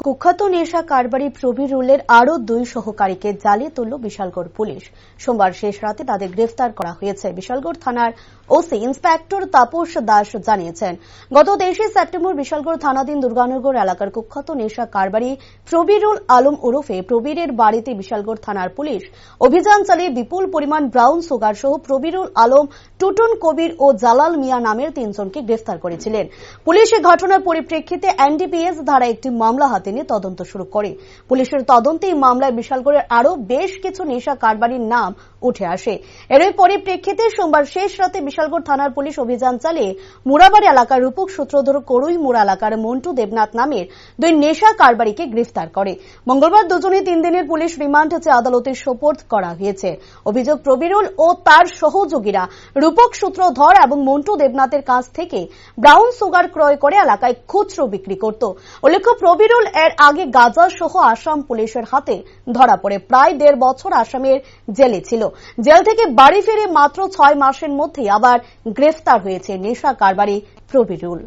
কুখ্যাত নেশা কারবারি প্রবীরুলের আরও 2 সহকারীকে জ্বালিয়ে তুলল বিশালগড় পুলিশ। সোমবার শেষ রাতে তাদের গ্রেফতার করা হয়েছে। বিশালগড় থানার ওসি ইন্সপেক্টর তাপস দাস জানিয়েছেন, গত 23 সেপ্টেম্বর বিশালগড় থানাধীন দুর্গানগর এলাকার কুখ্যাত নেশা কারবারি প্রবীরুল আলম ওরফে প্রবীরের বাড়িতে বিশালগড় থানার পুলিশ অভিযান চালিয়ে বিপুল পরিমাণ ব্রাউন সুগার সহ প্রবীরুল আলম, টুটুন কবির ও জালাল মিয়া নামের 3 জনকে গ্রেফতার করেছিলেন। পুলিশ এই ঘটনার পরিপ্রেক্ষিতে এনডিপিএস ধারায় একটি মামলা হাতে নিয়ে তদন্ত শুরু করে। পুলিশের তদন্তে এই মামলায় বিশালগড়ের আরও বেশ কিছু নেশা কারবারির নাম উঠে আসে। এরই পরিপ্রেক্ষিতে সোমবার শেষ রাতে বিশালগড় থানার পুলিশ অভিযান চালিয়ে মুরাবাড়ি এলাকার রূপক সূত্রধর করুই মোড়া এলাকার মন্টু দেবনাথ নামের 2 নেশা কারবারিকে গ্রেফতার করে। মঙ্গলবার দুজনে 3 দিনের পুলিশ রিমান্ড চেয়ে আদালতে সোপর্দ করা হয়েছে। অভিযোগ, প্রবীরুল ও তার সহযোগীরা রূপক সূত্রধর এবং মন্টু দেবনাথের কাছ থেকে ব্রাউন সুগার ক্রয় করে এলাকায় খুচরো বিক্রি করত। উল্লেখ্য, প্রবীরুল এর আগে গাঁজা সহ আসাম পুলিশের হাতে ধরা পড়ে প্রায় 1.5 বছর আসামের জেলে ছিল। জেল থেকে বাড়ি ফিরে মাত্র 6 মাসের মধ্যেই আবার গ্রেফতার হয়েছে নেশা কারবারি প্রবীরুল।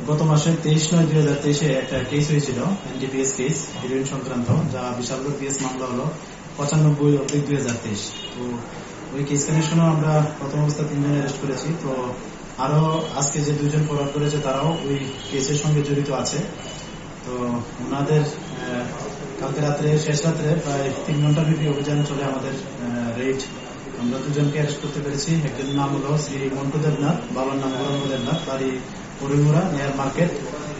গত মাসে 23/9/2023 একটা কেস হয়েছিল, এনডিপিএস কেস, হিরোইন সংক্রান্ত, যা বিশালগড় পিএস মামলা হলো 95/2023। তো ওই কেস কানেকশনে আমরা প্রথম অবস্থা 3 জন অ্যারেস্ট করেছি। তো আরো আজকে যে 2 জন ফরওয়ার্ড করেছে তারাও ওই কেসের সঙ্গে জড়িত আছে। তো ওনাদের কালকে রাত্রে, শেষ রাত্রে প্রায় 3 ঘন্টা ব্যাপী অভিযান চলে আমাদের রেড। আমরা 2 জনকে অ্যারেস্ট করতে পেরেছি। একজনের নাম হলো শ্রী মন্টু দেবনাথ, বাবার নাম গৌরঙ্গ দেবনাথ, বাড়ি পরিমুরা নেয়ার মার্কেট,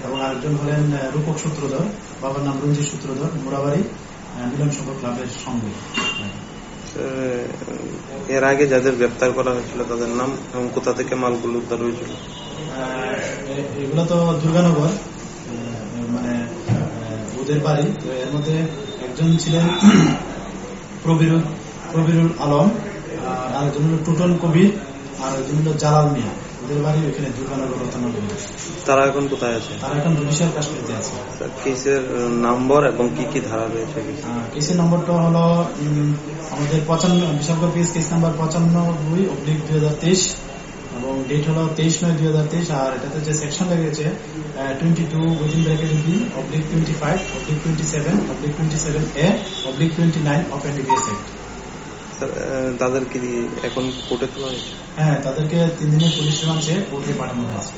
এবং আরেকজন হলেন রূপক সূত্রধর, বাবার নাম রঞ্জিত সূত্রধর, মুরাবাড়ি মিলন সংঘ ক্লাবের সঙ্গে। এর আগে যাদের গ্রেপ্তার করা হয়েছিল তাদের নাম এবং কোথা থেকে মালগুলো উদ্ধার হয়েছিল? এগুলো তো দুর্গানগর, মানে ওদের বাড়ি। তো এর মধ্যে একজন ছিলেন প্রবীরুল আলম, আরেকজন হল টুটন কবির, আর একজন হল জালাল মিয়া। ওদের বাড়ি ওইখানে দুর্গানগর রতনগর। তারা এখন কোথায় আছে? তারা এখন জুডিশিয়াল কাস্টডিতে আছে। কেসের নম্বর এবং কি কি ধারা রয়েছে? কেসের নম্বরটা হলো আমাদের বিশালগড় পিএস কেস নাম্বার 95/2023 এবং ডেট হলো 23/9/2023। আর এটাতে যে সেকশন লেগেছে 22/25/25/27/27A/29 অফ এনডিপিএস অ্যাক্ট। তাদের কি এখন কোর্টে তোলা হয়েছে? হ্যাঁ, তাদেরকে 3 দিনের পুলিশ রিমান্ডে কোর্টে পাঠানো হয়েছে।